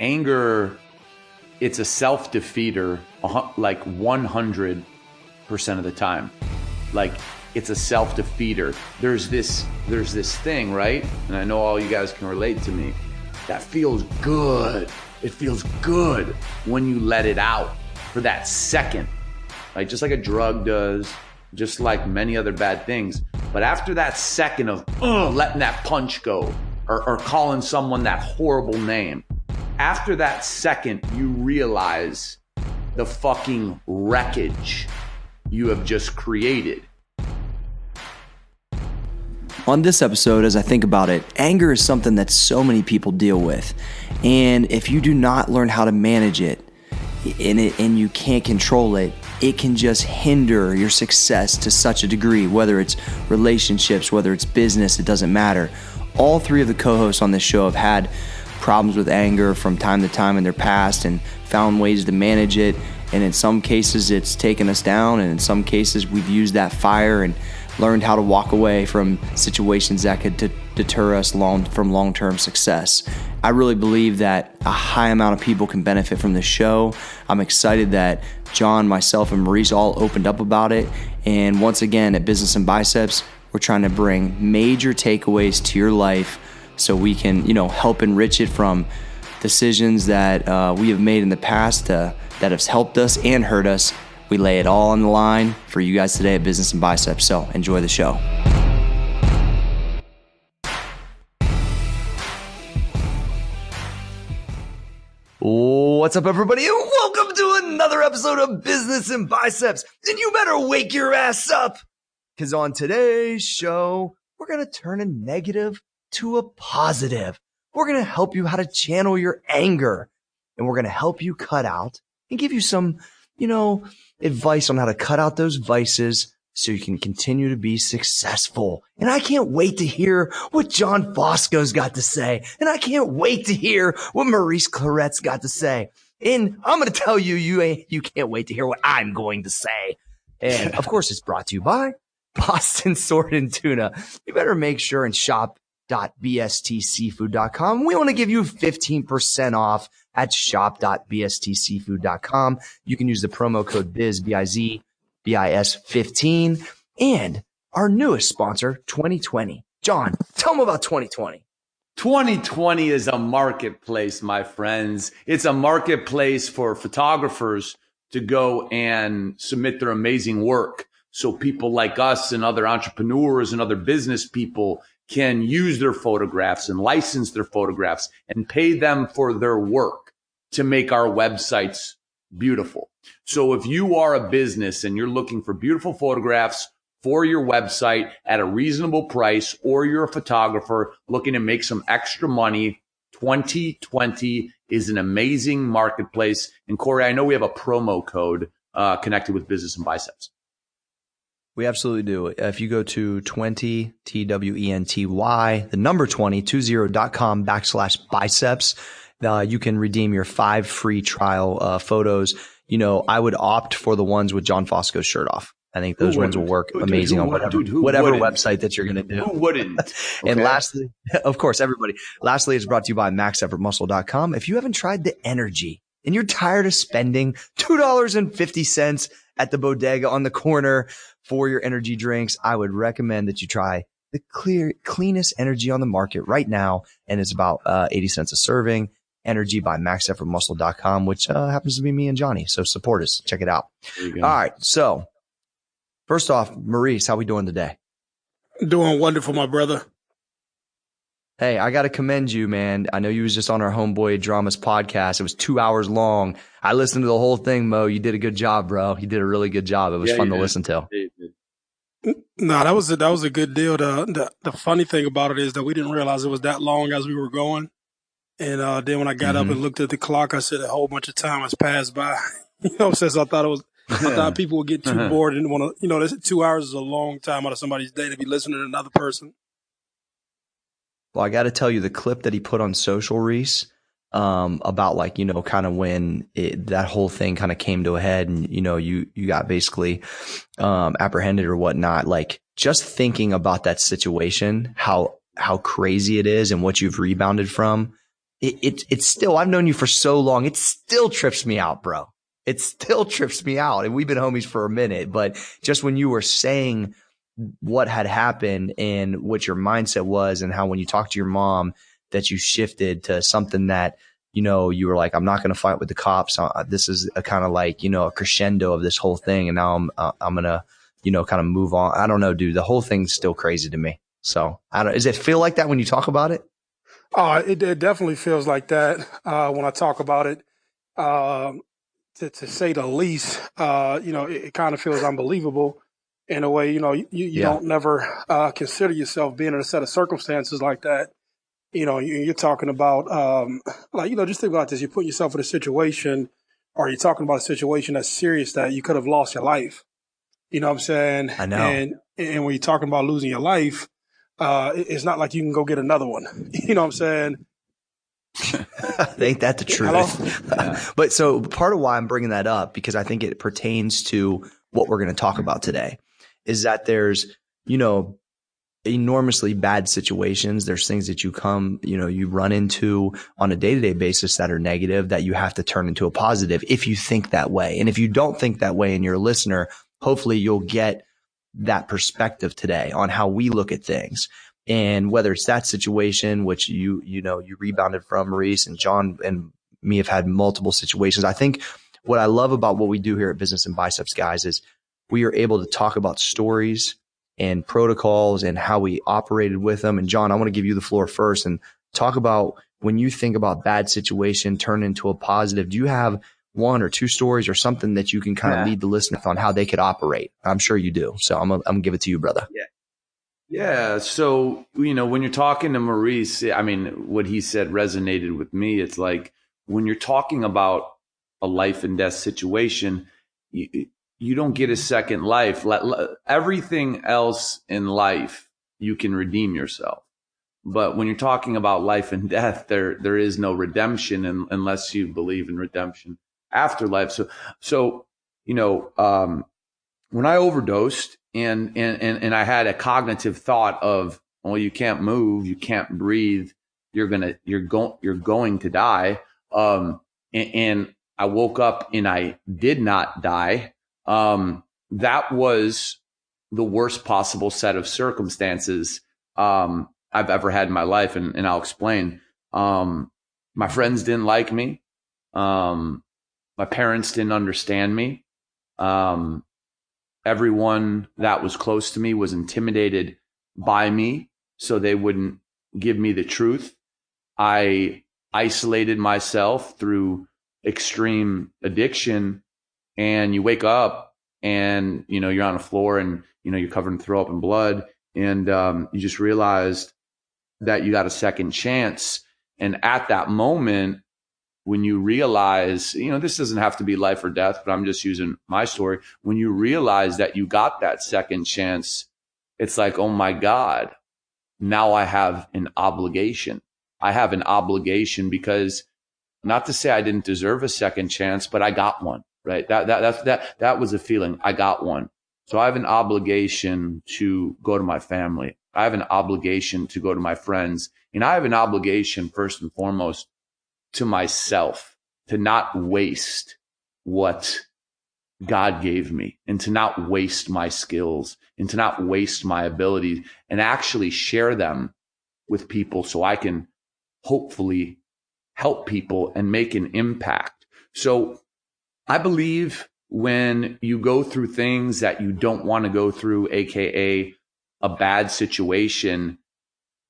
anger, it's a self-defeater like 100% of the time. Like, it's a self-defeater. There's this thing, right? And I know all you guys can relate to me. That feels good. It feels good when you let it out for that second. Like, just like a drug does, just like many other bad things. But after that second of letting that punch go, or calling someone that horrible name, after that second, you realize the fucking wreckage you have just created. On this episode, as I think about it, anger is something that so many people deal with. And if you do not learn how to manage it and you can't control it, it can just hinder your success to such a degree, whether it's relationships, whether it's business, it doesn't matter. All three of the co-hosts on this show have had problems with anger from time to time in their past and found ways to manage it. And in some cases, it's taken us down. And in some cases, we've used that fire and learned how to walk away from situations that could deter us from long-term success. I really believe that a high amount of people can benefit from this show. I'm excited that John, myself, and Maurice all opened up about it. And once again, at Business and Biceps, we're trying to bring major takeaways to your life so we can, help enrich it from decisions that we have made in the past that have helped us and hurt us. We lay it all on the line for you guys today at Business and Biceps. So enjoy the show. What's up, everybody? And welcome to another episode of Business and Biceps. And you better wake your ass up, because on today's show, we're going to turn a negative to a positive. We're going to help you how to channel your anger. And we're going to help you cut out and give you some, advice on how to cut out those vices so you can continue to be successful. And I can't wait to hear what John Fosco's got to say. And I can't wait to hear what Maurice Claret's got to say. And I'm going to tell you, you can't wait to hear what I'm going to say. And of course, it's brought to you by Boston Sword and Tuna. You better make sure and shop.bstseafood.com. We want to give you 15% off at shop.bstseafood.com. You can use the promo code BIZ15 and our newest sponsor, 2020. John, tell them about 2020. 2020 is a marketplace, my friends. It's a marketplace for photographers to go and submit their amazing work. So people like us and other entrepreneurs and other business people can use their photographs and license their photographs and pay them for their work to make our websites beautiful. So if you are a business and you're looking for beautiful photographs for your website at a reasonable price, or you're a photographer looking to make some extra money, 2020 is an amazing marketplace. And Corey, I know we have a promo code connected with Business and Biceps. We absolutely do. If you go to 20, TWENTY, the number 20.com/biceps, you can redeem your 5 free trial photos. I would opt for the ones with John Fosco's shirt off. I think those ones will work amazing on whatever website that you're going to do. Who wouldn't? Okay. And lastly, of course, everybody. Lastly, it's brought to you by MaxEffortMuscle.com. If you haven't tried the Energy and you're tired of spending $2.50 at the bodega on the corner for your energy drinks, I would recommend that you try the cleanest energy on the market right now. And it's about 80 cents a serving. Energy by MaxEffortMuscle.com, which happens to be me and Johnny. So support us. Check it out. All right. So first off, Maurice, how we doing today? Doing wonderful, my brother. Hey, I got to commend you, man. I know you was just on our Homeboy Dramas podcast. It was 2 hours long. I listened to the whole thing, Mo. You did a good job, bro. You did a really good job. It was fun to listen to. No, that was a good deal. The funny thing about it is that we didn't realize it was that long as we were going. And then when I got up and looked at the clock, I said a whole bunch of time has passed by. Since I thought people would get too bored and want to, 2 hours is a long time out of somebody's day to be listening to another person. Well, I got to tell you, the clip that he put on social, Reese, about kind of when that whole thing kind of came to a head and, you got basically apprehended or whatnot, like just thinking about that situation, how crazy it is and what you've rebounded from. it's still, I've known you for so long. It still trips me out, bro. It still trips me out. And we've been homies for a minute, but just when you were saying what had happened and what your mindset was and how when you talked to your mom that you shifted to something that, you know, you were like, I'm not going to fight with the cops. This is a kind of like, you know, a crescendo of this whole thing. And now I'm going to, you know, kind of move on. I don't know, dude. The whole thing's still crazy to me. So does it feel like that when you talk about it? It definitely feels like that when I talk about it. To say the least, you know, it kind of feels unbelievable in a way. You know, you don't never consider yourself being in a set of circumstances like that. You know, you're talking about like, you know, just think about this. You put yourself in a situation, or you're talking about a situation that's serious that you could have lost your life. You know what I'm saying? I know. And when you're talking about losing your life, it's not like you can go get another one. You know what I'm saying? Ain't that the truth? Yeah. But so part of why I'm bringing that up, because I think it pertains to what we're going to talk about today, is that there's, you know, enormously bad situations. There's things that you run into on a day-to-day basis that are negative that you have to turn into a positive if you think that way. And if you don't think that way and you're a listener, hopefully you'll get that perspective today on how we look at things. And whether it's that situation, which you rebounded from, Maurice, and John and me have had multiple situations. I think what I love about what we do here at Business and Biceps, guys, is we are able to talk about stories and protocols and how we operated with them. And John, I want to give you the floor first and talk about when you think about bad situation turn into a positive. Do you have one or two stories or something that you can kind of lead the listener on how they could operate? I'm sure you do. So I'm gonna give it to you, brother. Yeah. So, you know, when you're talking to Maurice, I mean, what he said resonated with me. It's like when you're talking about a life and death situation, you don't get a second life. Everything else in life, you can redeem yourself. But when you're talking about life and death, there is no redemption unless you believe in redemption after life. So, you know, when I overdosed and I had a cognitive thought of, well, you can't move, you can't breathe, you're going to die. And I woke up and I did not die. That was the worst possible set of circumstances, I've ever had in my life. And I'll explain. My friends didn't like me. My parents didn't understand me. Everyone that was close to me was intimidated by me, so they wouldn't give me the truth. I isolated myself through extreme addiction, and you wake up and, you know, you're on the floor and, you know, you're covered in throw up and blood, and you just realized that you got a second chance. And at that moment, when you realize, you know, this doesn't have to be life or death, but I'm just using my story. When you realize that you got that second chance, it's like, oh my God, now I have an obligation. I have an obligation because, not to say I didn't deserve a second chance, but I got one, right? That was a feeling. I got one. So I have an obligation to go to my family. I have an obligation to go to my friends. And I have an obligation, first and foremost, to myself, to not waste what God gave me, and to not waste my skills, and to not waste my abilities, and actually share them with people so I can hopefully help people and make an impact. So I believe when you go through things that you don't want to go through, AKA a bad situation,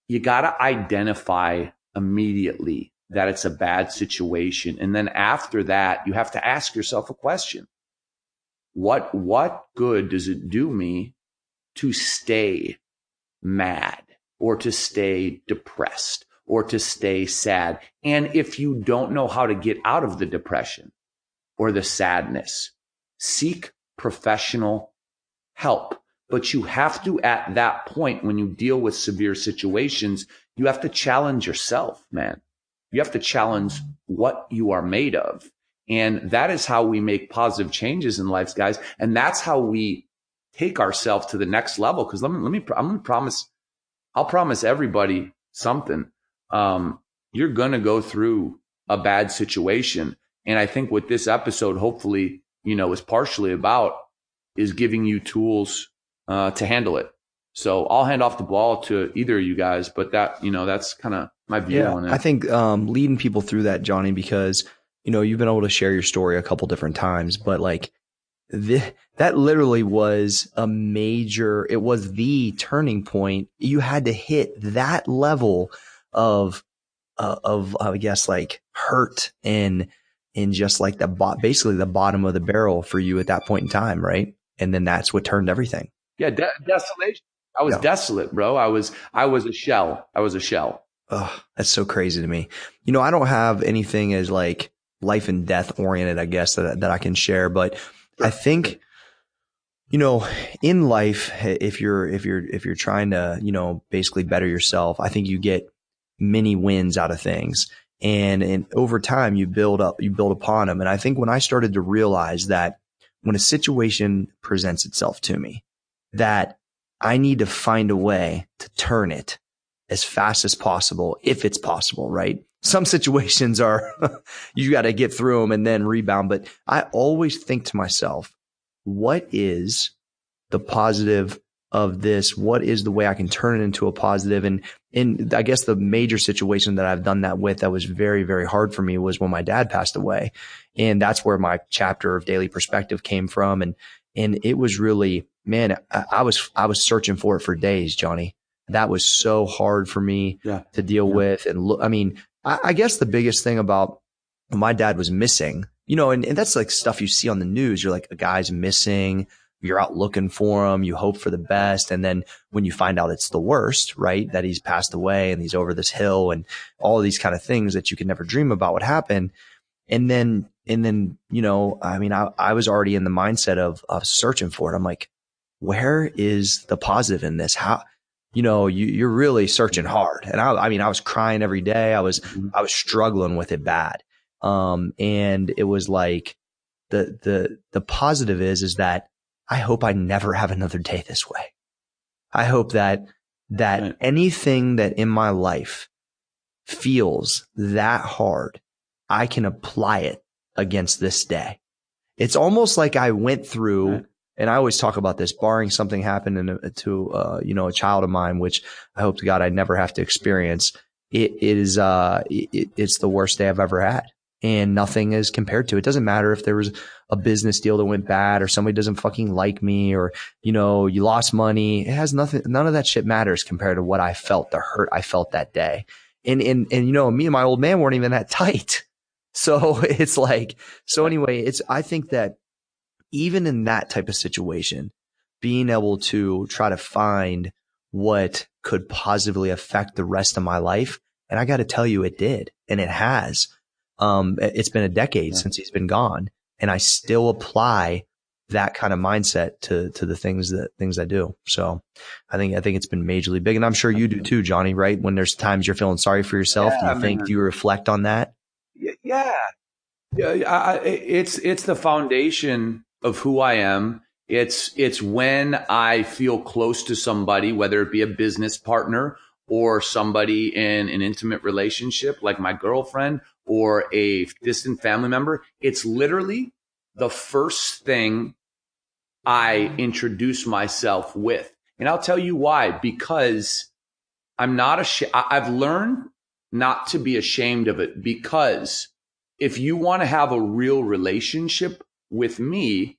you got to identify immediately that it's a bad situation. And then after that, you have to ask yourself a question. What good does it do me to stay mad or to stay depressed or to stay sad? And if you don't know how to get out of the depression or the sadness, seek professional help. But you have to, at that point, when you deal with severe situations, you have to challenge yourself, man. You have to challenge what you are made of. And that is how we make positive changes in life, guys. And that's how we take ourselves to the next level. Because I'll promise everybody something. you're going to go through a bad situation. And I think what this episode hopefully, is partially about is giving you tools to handle it. So I'll hand off the ball to either of you guys, but that's kind of my view on it. I think leading people through that, Johnny, because, you've been able to share your story a couple different times, but like that literally was it was the turning point. You had to hit that level of I guess like hurt and just like basically the bottom of the barrel for you at that point in time. Right. And then that's what turned everything. Yeah. Desolation. I was desolate, bro. I was a shell. Oh, that's so crazy to me. I don't have anything as like life and death oriented, I guess, that I can share, but I think, in life, if you're trying to, basically better yourself, I think you get many wins out of things. And over time you build upon them. And I think when I started to realize that when a situation presents itself to me, that I need to find a way to turn it as fast as possible, if it's possible, right? Some situations are, you got to get through them and then rebound. But I always think to myself, what is the positive of this? What is the way I can turn it into a positive? And I guess the major situation that I've done that with that was very, very hard for me was when my dad passed away. And that's where my chapter of Daily Perspective came from. And it was really, man, I was searching for it for days, Johnny. That was so hard for me to deal with. And look, I mean, I guess the biggest thing about my dad was missing, and that's like stuff you see on the news. You're like, a guy's missing. You're out looking for him. You hope for the best. And then when you find out it's the worst, right, that he's passed away and he's over this hill and all of these kind of things that you could never dream about would happen. And then, I mean, I was already in the mindset of searching for it. I'm like, where is the positive in this? How, you're really searching hard. And I was crying every day. I was struggling with it bad. And it was like the positive is that I hope I never have another day this way. I hope that anything that in my life feels that hard, I can apply it against this day. It's almost like I went through, and I always talk about this, barring something happened to a child of mine, which I hope to God I never have to experience. It's the worst day I've ever had. And nothing is compared to it. It doesn't matter if there was a business deal that went bad or somebody doesn't fucking like me or, you lost money. It has nothing. None of that shit matters compared to what I felt, the hurt I felt that day. And me and my old man weren't even that tight. So it's like, anyway, I think that even in that type of situation, being able to try to find what could positively affect the rest of my life. And I got to tell you, it did. And it has. It's been a decade since he's been gone, and I still apply that kind of mindset to the things I do. So I think it's been majorly big, and I'm sure you do too, Johnny, right? When there's times you're feeling sorry for yourself, do you reflect on that? Yeah. It's the foundation of who I am. It's when I feel close to somebody, whether it be a business partner or somebody in an intimate relationship like my girlfriend or a distant family member. It's literally the first thing I introduce myself with. And I'll tell you why, because I'm not I've learned not to be ashamed of it, because if you want to have a real relationship with me,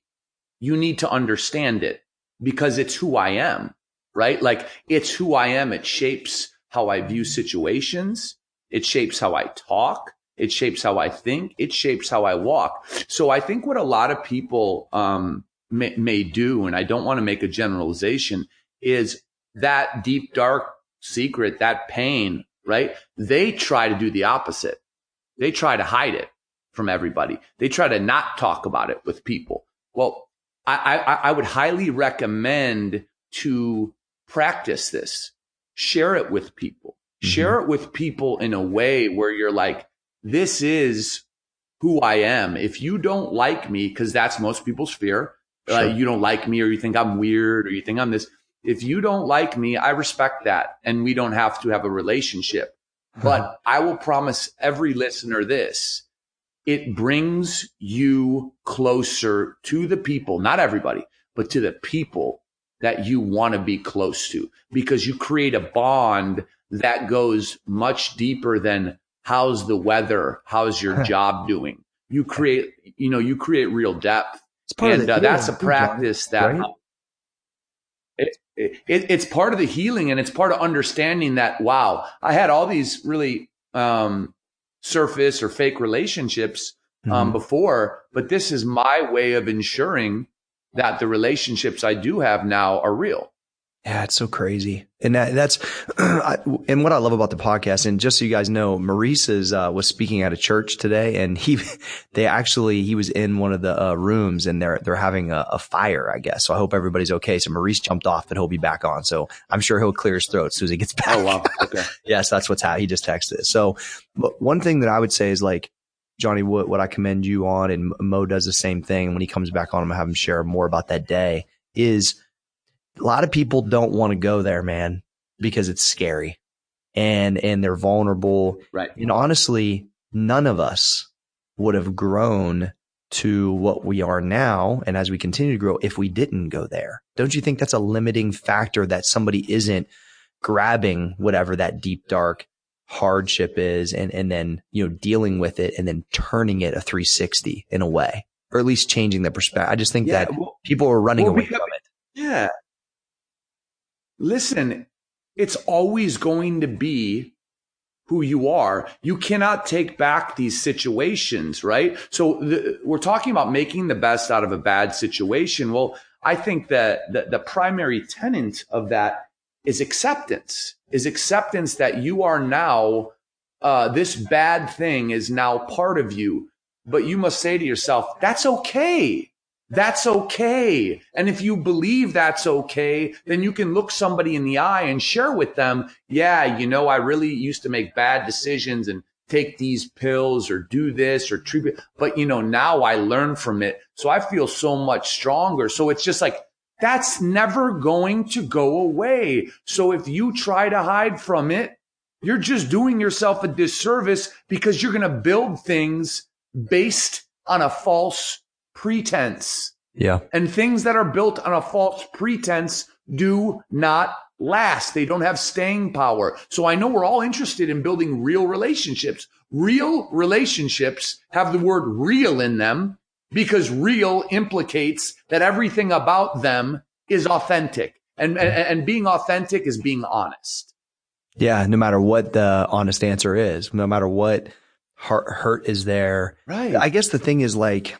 you need to understand it, because it's who I am, right? Like, it's who I am. It shapes how I view situations. It shapes how I talk. It shapes how I think. It shapes how I walk. So I think what a lot of people may do, and I don't want to make a generalization, is that deep, dark secret, that pain, right? They try to do the opposite. They try to hide it from everybody. They try to not talk about it with people. Well, I would highly recommend to practice this. Share it with people. Mm-hmm. Share it with people in a way where you're like, this is who I am. If you don't like me, because that's most people's fear, sure. You don't like me, or you think I'm weird, or you think I'm this. If you don't like me, I respect that. And we don't have to have a relationship. But I will promise every listener this. It brings you closer to the people, not everybody, but to the people that you want to be close to, because you create a bond that goes much deeper than how's the weather, how's your job doing. You create real depth. And that's a practice that it's part of the healing, and it's part of understanding that, wow, I had all these really surface or fake relationships before, but this is my way of ensuring that the relationships I do have now are real. Yeah, it's so crazy. And that's, and what I love about the podcast, and just so you guys know, Maurice was speaking at a church today, and he was in one of the rooms, and they're having a fire, I guess. So I hope everybody's okay. So Maurice jumped off, but he'll be back on. So I'm sure he'll clear his throat as soon as he gets back. Oh, wow. Okay. Yes, that's what's happening. He just texted. So but one thing that I would say is, like, Johnny, what I commend you on, and Mo does the same thing. When he comes back on, I'm gonna have him share more about that day. Is a lot of people don't want to go there, man, because it's scary and they're vulnerable. Right. And honestly, none of us would have grown to what we are now, and as we continue to grow, if we didn't go there. Don't you think that's a limiting factor, that somebody isn't grabbing whatever that deep, dark hardship is and then, dealing with it and then turning it a 360 in a way, or at least changing the perspective? I just think that people are running away from it. Yeah. Listen, it's always going to be who you are. You cannot take back these situations, right? So we're talking about making the best out of a bad situation. Well, I think that the primary tenet of that is acceptance that you are now, this bad thing is now part of you. But you must say to yourself, that's okay. That's okay. And if you believe that's okay, then you can look somebody in the eye and share with them, yeah, I really used to make bad decisions and take these pills or do this or treat it. But, now I learn from it. So I feel so much stronger. So it's just like, that's never going to go away. So if you try to hide from it, you're just doing yourself a disservice, because you're going to build things based on a false pretense. Yeah. And things that are built on a false pretense do not last. They don't have staying power. So I know we're all interested in building real relationships. Real relationships have the word real in them, because real implicates that everything about them is authentic. And being authentic is being honest. Yeah. No matter what the honest answer is, no matter what hurt is there. Right. I guess the thing is, like,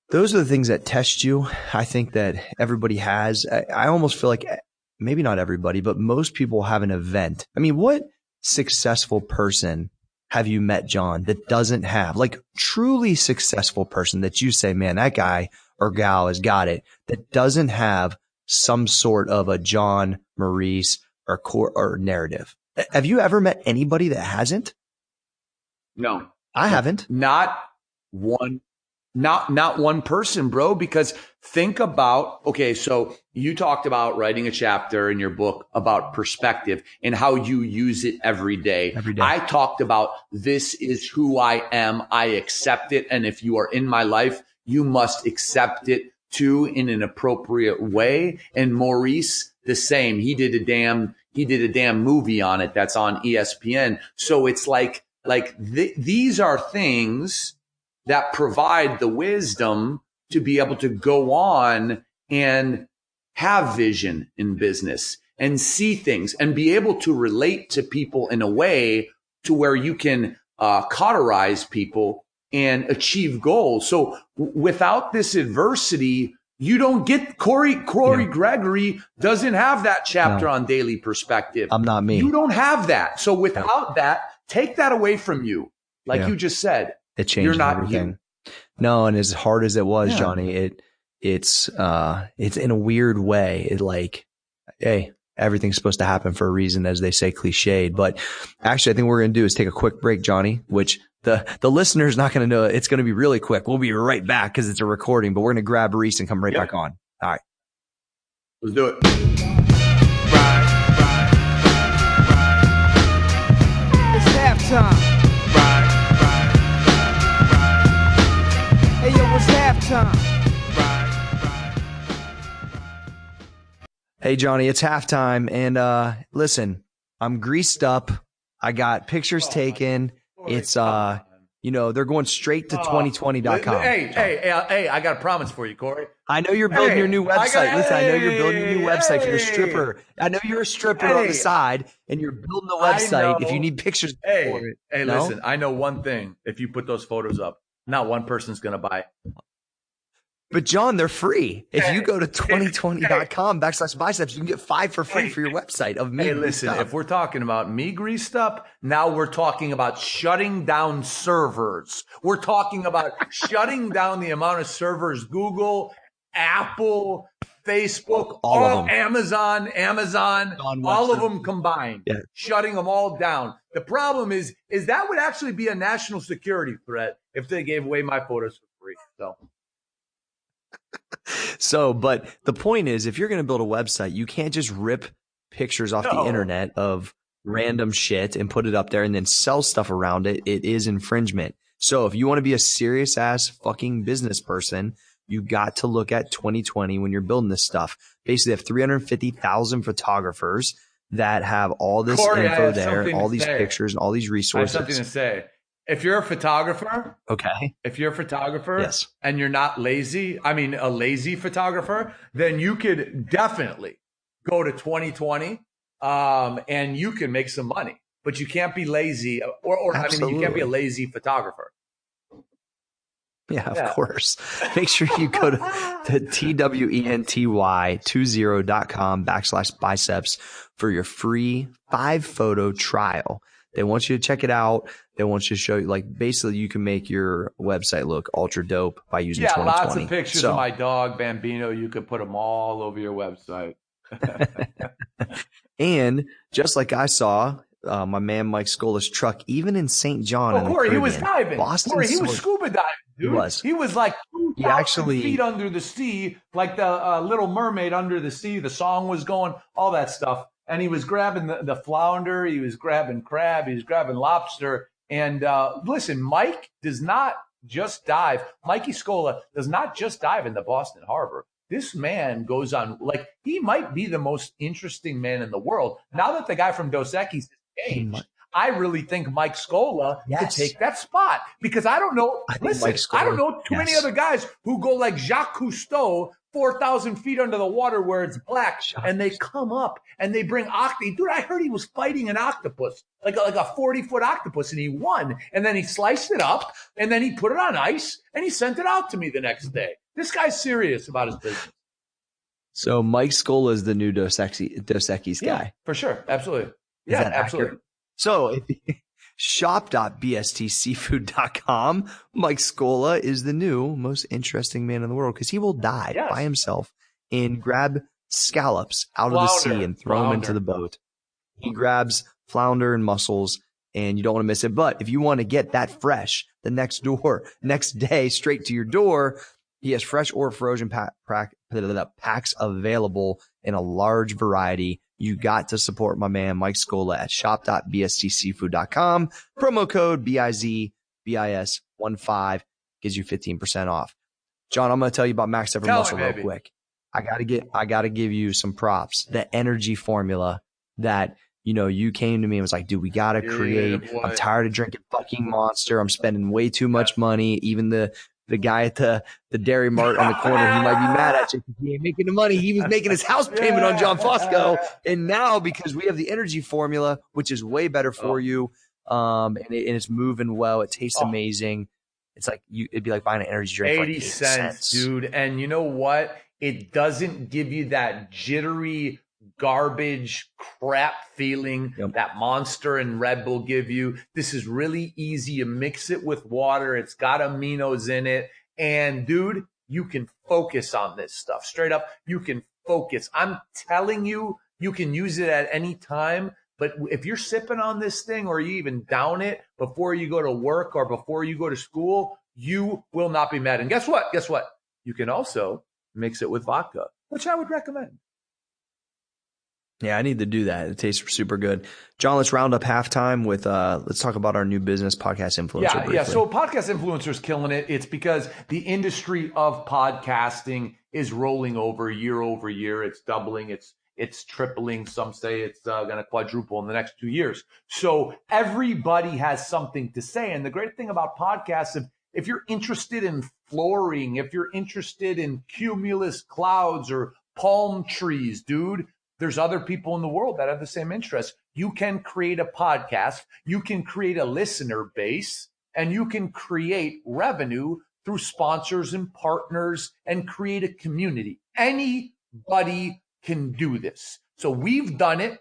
those are the things that test you. I think that everybody has. I almost feel like, maybe not everybody, but most people have an event. I mean, what successful person have you met, John, that doesn't have, like, truly successful person that you say, man, that guy or gal has got it, that doesn't have some sort of a John, Maurice, or narrative? Have you ever met anybody that hasn't? No, I haven't. Not one person, bro, because think about, okay, so you talked about writing a chapter in your book about perspective and how you use it every day. I talked about, this is who I am. I accept it. And if you are in my life, you must accept it too, in an appropriate way. And Maurice, the same. He did a damn movie on it that's on ESPN. So it's like these are things that provide the wisdom to be able to go on and have vision in business and see things and be able to relate to people in a way to where you can cauterize people and achieve goals. So without this adversity, you don't get Corey Gregory doesn't have that chapter on daily perspective. I'm not me. You don't have that. So without that, take that away from you. Like you just said. It changes You're not everything. you. No, and as hard as it was, Johnny, it's in a weird way. It, like, hey, everything's supposed to happen for a reason, as they say, cliched. But actually, I think what we're going to do is take a quick break, Johnny, which the listener's not going to know. It's going to be really quick. We'll be right back because it's a recording, but we're going to grab Reese and come right back on. All right. Let's do it. halftime. Hey, yo, it's halftime. Hey, Johnny, it's halftime. And listen, I'm greased up. I got pictures taken. It's, they're going straight to 2020.com. Hey, I got a promise for you, Corey. I know you're building your new website. Listen, I know you're building your new website for your stripper. I know you're a stripper on the side, and you're building a website if you need pictures for it. Hey, listen, I know one thing. If you put those photos up, not one person's going to buy it. But John, they're free. If you go to 2020.com/biceps, you can get 5 for free for your website of me. Hey, listen, if we're talking about me greased up, now we're talking about shutting down servers. We're talking about shutting down the amount of servers Google, Apple, Facebook, all of them. Amazon, all of them combined, shutting them all down. The problem is that would actually be a national security threat if they gave away my photos for free. But the point is, if you're going to build a website, you can't just rip pictures off the internet of random shit and put it up there and then sell stuff around it. It is infringement. So if you want to be a serious ass fucking business person, you got to look at 2020 when you're building this stuff. Basically, they have 350,000 photographers that have all this info there, all these pictures and all these resources. I have something to say. If you're a photographer, yes, and you're not lazy, a lazy photographer, then you could definitely go to 2020, and you can make some money. But you can't be lazy, you can't be a lazy photographer. Yeah, of course. Make sure you go to TWENTY20.com/biceps for your free 5-photo trial. They want you to check it out. They want you to show you, basically you can make your website look ultra dope by using 2020. Lots of pictures of my dog, Bambino. You could put them all over your website. And just like I saw, my man Mike Scola's truck, even in St. John in the Corey, Caribbean, he was diving. Boston, Corey, he was scuba diving, dude. He was like 2,000 feet under the sea, like the Little Mermaid under the sea. The song was going, all that stuff. And he was grabbing the flounder, he was grabbing crab, he was grabbing lobster. And listen, Mike does not just dive. Mikey Scola does not just dive in the Boston Harbor. This man goes on, he might be the most interesting man in the world. Now that the guy from Dos Equis has changed, I really think Mike Scola could take that spot. Because I don't know, I don't know too many other guys who go like Jacques Cousteau, 4,000 feet under the water where it's black, and they come up and they bring octopus. Dude, I heard he was fighting an octopus, like a 40-foot octopus, and he won. And then he sliced it up, and then he put it on ice, and he sent it out to me the next day. This guy's serious about his business. So Mike Scola is the new Dos Equis guy. Yeah, for sure. Absolutely. Yeah, absolutely. Accurate? So shop.bstseafood.com. Mike Scola is the new most interesting man in the world because he will dive by himself and grab scallops out of the sea and throw them into the boat. He grabs flounder and mussels, and you don't want to miss it. But if you want to get that fresh the next day, straight to your door, he has fresh or frozen packs available in a large variety. You got to support my man Mike Scola at shop.bstseafood.com. Promo code BIZBIS15 gives you 15% off. John, I'm going to tell you about Max Ever Muscle real quick. I got to give you some props. The energy formula that, you came to me and was like, dude, we got to create. I'm tired of drinking fucking Monster. I'm spending way too much money. Even the guy at the Dairy Mart on the corner, he might be mad at you because he ain't making the money. He was making his house payment on John Fosco. And now, because we have the energy formula, which is way better for you, and it's moving well, it tastes amazing. It's like it'd be like buying an energy drink for 80 cents, dude. And you know what? It doesn't give you that jittery garbage crap feeling that Monster and Red Bull give you. This is really easy. You mix it with water. It's got aminos in it. And dude, you can focus on this stuff. Straight up, you can focus. I'm telling you, you can use it at any time. But if you're sipping on this thing or you even down it before you go to work or before you go to school, you will not be mad. And guess what? You can also mix it with vodka, which I would recommend. Yeah, I need to do that. It tastes super good. John, let's round up halftime with let's talk about our new business, Podcast Influencer, briefly. Yeah. So Podcast Influencer's killing it. It's because the industry of podcasting is rolling over year. It's doubling. It's tripling. Some say it's going to quadruple in the next 2 years. So everybody has something to say. And the great thing about podcasts, if you're interested in flooring, if you're interested in cumulus clouds or palm trees, dude, there's other people in the world that have the same interest. You can create a podcast, you can create a listener base, and you can create revenue through sponsors and partners and create a community. Anybody can do this. So we've done it.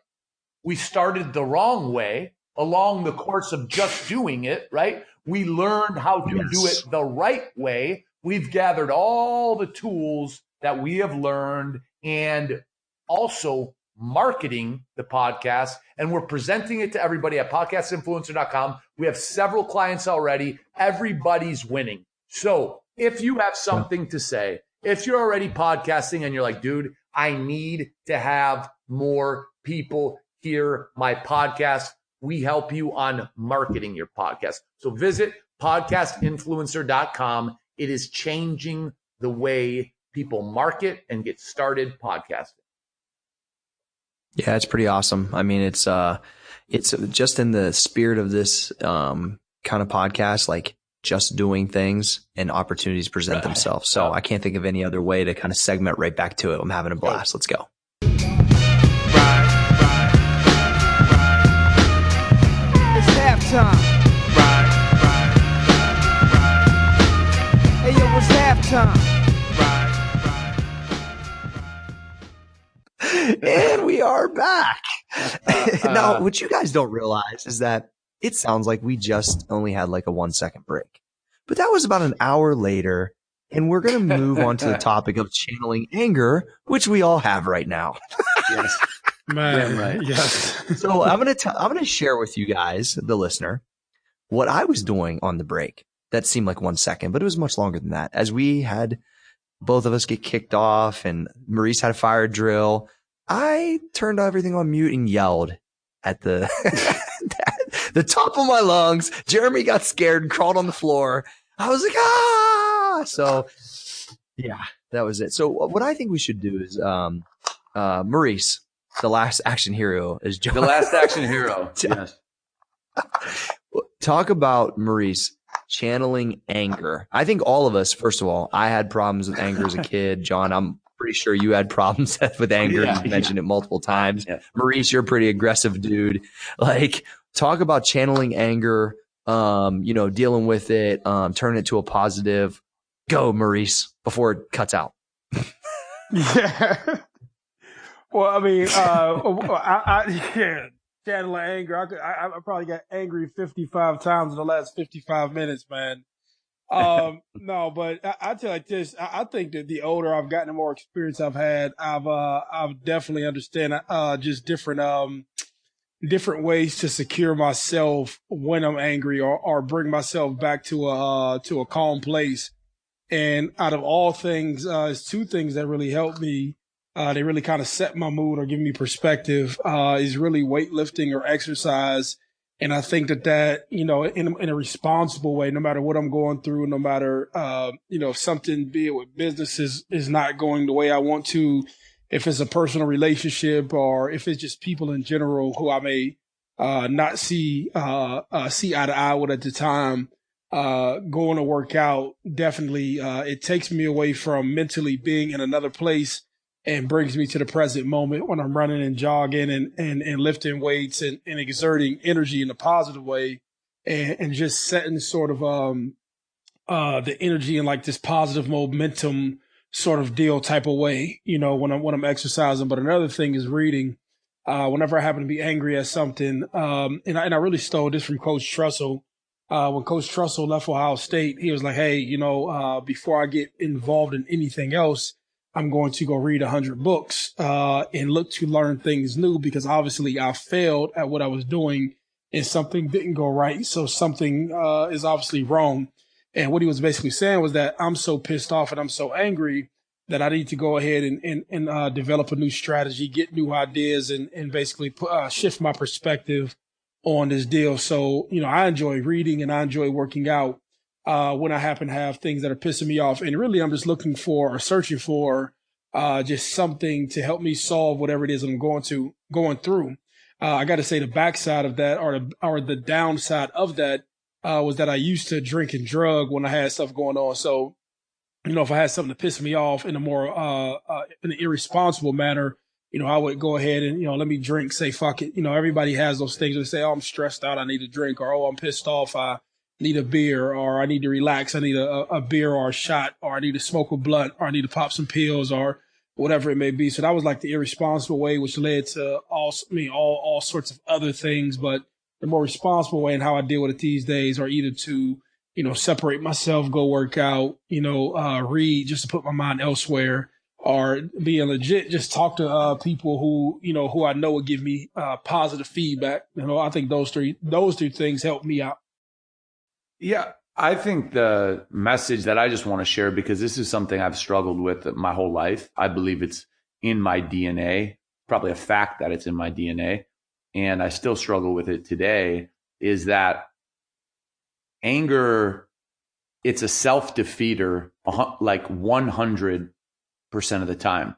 We started the wrong way along the course of just doing it, right? We learned how to do it the right way. We've gathered all the tools that we have learned and also marketing the podcast, and we're presenting it to everybody at podcastinfluencer.com. We have several clients already. Everybody's winning. So if you have something to say, if you're already podcasting and you're like, dude, I need to have more people hear my podcast, we help you on marketing your podcast. So visit podcastinfluencer.com. It is changing the way people market and get started podcasting. Yeah, it's pretty awesome. I mean, it's just in the spirit of this kind of podcast, like just doing things and opportunities present themselves. So I can't think of any other way to kind of segment right back to it. I'm having a blast. Let's go. It's halftime. Hey, yo, it's halftime. And we are back. Now, what you guys don't realize is that it sounds like we just only had like a 1 second break, but that was about an hour later. And we're going to move on to the topic of channeling anger, which we all have right now. Yes. Man, Damn right. yes. So I'm going to share with you guys, the listener, what I was doing on the break. That seemed like 1 second, but it was much longer than that. As we had both of us get kicked off and Maurice had a fire drill, I turned everything on mute and yelled at the the top of my lungs. Jeremy got scared and crawled on the floor. I was like, ah! So yeah, that was it. So what I think we should do is, Maurice, the last action hero is John. The last action hero. Yes. Talk about, Maurice, channeling anger. I think all of us, first of all, I had problems with anger as a kid. John, I'm pretty sure you had problems with anger. Yeah, You've mentioned it multiple times. Yeah. Maurice, you're a pretty aggressive dude. Like, talk about channeling anger, dealing with it, turning it to a positive. Go, Maurice, before it cuts out. Yeah. Well, I mean, channeling anger. I probably got angry 55 times in the last 55 minutes, man. No, but I tell you like this. I think that the older I've gotten, the more experience I've had, I've definitely understand just different ways to secure myself when I'm angry, or bring myself back to a calm place. And out of all things, it's two things that really help me. They really kind of set my mood or give me perspective, is really weightlifting or exercise. And I think that, in a responsible way, no matter what I'm going through, no matter, if something, be it with business is not going the way I want to, if it's a personal relationship or if it's just people in general who I may, not see eye to eye with at the time, going to work out, definitely, it takes me away from mentally being in another place and brings me to the present moment when I'm running and jogging and lifting weights and exerting energy in a positive way, and just setting sort of the energy in like this positive momentum sort of deal type of way, when I'm exercising. But another thing is reading. Whenever I happen to be angry at something, and I really stole this from Coach Trussell. When Coach Trussell left Ohio State, he was like, hey, before I get involved in anything else, I'm going to go read 100 books and look to learn things new, because obviously I failed at what I was doing and something didn't go right. So something is obviously wrong. And what he was basically saying was that I'm so pissed off and I'm so angry that I need to go ahead and develop a new strategy, get new ideas, and basically shift my perspective on this deal. So, I enjoy reading and I enjoy working out when I happen to have things that are pissing me off. And really, I'm just looking for or searching for just something to help me solve whatever it is I'm going through. I got to say the backside of that or the downside of that was that I used to drink and drug when I had stuff going on. So, if I had something to piss me off in a more in an irresponsible manner, I would go ahead and, let me drink, say, fuck it. Everybody has those things. They say, oh, I'm stressed out, I need a drink, or, oh, I'm pissed off, I need a beer, or I need to relax, I need a beer or a shot, or I need to smoke a blunt, or I need to pop some pills, or whatever it may be. So that was like the irresponsible way, which led to all sorts of other things. But the more responsible way and how I deal with it these days are either to, separate myself, go work out, read just to put my mind elsewhere, or being legit, just talk to people who I know will give me positive feedback. I think those three things help me out. Yeah, I think the message that I just want to share, because this is something I've struggled with my whole life. I believe it's in my DNA, probably a fact that it's in my DNA, and I still struggle with it today, is that anger, it's a self-defeater like 100% of the time.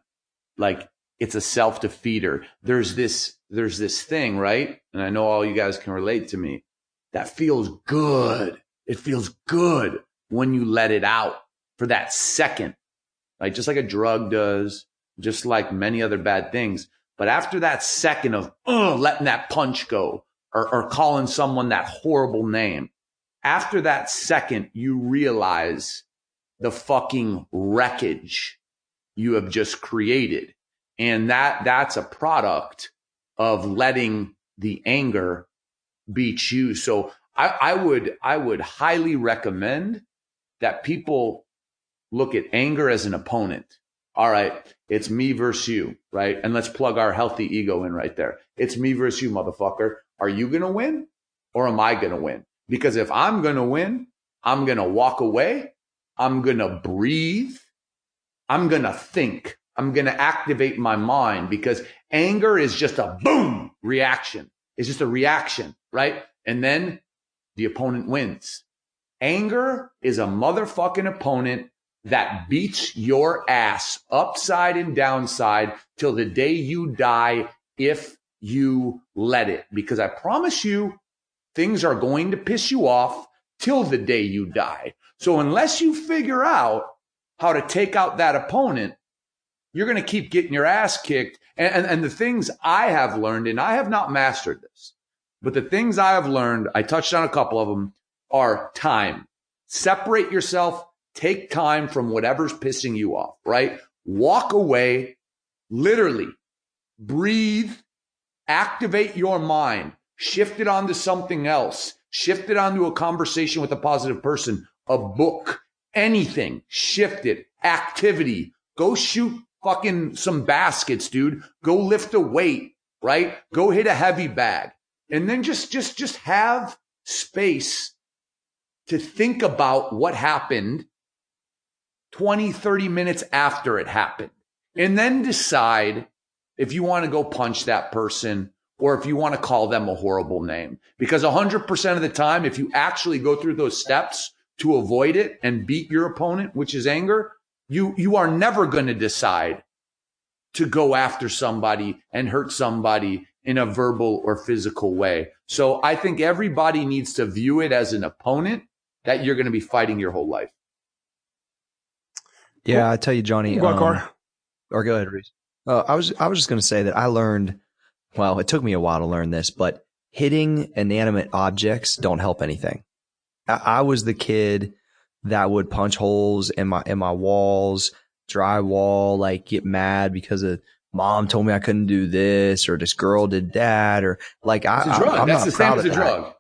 Like, it's a self-defeater. There's this thing, right? And I know all you guys can relate to me. That feels good. It feels good when you let it out for that second, right? Just like a drug does, just like many other bad things. But after that second of letting that punch go, or calling someone that horrible name, after that second, you realize the fucking wreckage you have just created. And that's a product of letting the anger beat you. So I would highly recommend that people look at anger as an opponent. All right, it's me versus you, right? And let's plug our healthy ego in right there. It's me versus you, motherfucker. Are you going to win or am I going to win? Because if I'm going to win, I'm going to walk away. I'm going to breathe. I'm going to think. I'm going to activate my mind, because anger is just a boom reaction. It's just a reaction, right? And then the opponent wins. Anger is a motherfucking opponent that beats your ass upside and downside till the day you die, if you let it. Because I promise you, things are going to piss you off till the day you die. So unless you figure out how to take out that opponent, you're going to keep getting your ass kicked. And the things I have learned, and I have not mastered this, but the things I have learned, I touched on a couple of them, are time. Separate yourself. Take time from whatever's pissing you off, right? Walk away, literally breathe, activate your mind, shift it onto something else, shift it onto a conversation with a positive person, a book, anything, shift it, activity, go shoot fucking some baskets, dude. Go lift a weight, right? Go hit a heavy bag. And then just have space to think about what happened 20, 30 minutes after it happened. And then decide if you want to go punch that person or if you want to call them a horrible name. Because 100% of the time, if you actually go through those steps to avoid it and beat your opponent, which is anger, you are never going to decide to go after somebody and hurt somebody in a verbal or physical way. So I think everybody needs to view it as an opponent that you're going to be fighting your whole life. Yeah, I tell you, Johnny. Go ahead, Reese. I was just going to say that I learned. Well, it took me a while to learn this, but hitting inanimate objects don't help anything. I was the kid that would punch holes in my walls, drywall, like get mad because mom told me I couldn't do this, or this girl did that, or like I'm that's not the proud same as of a that. drug.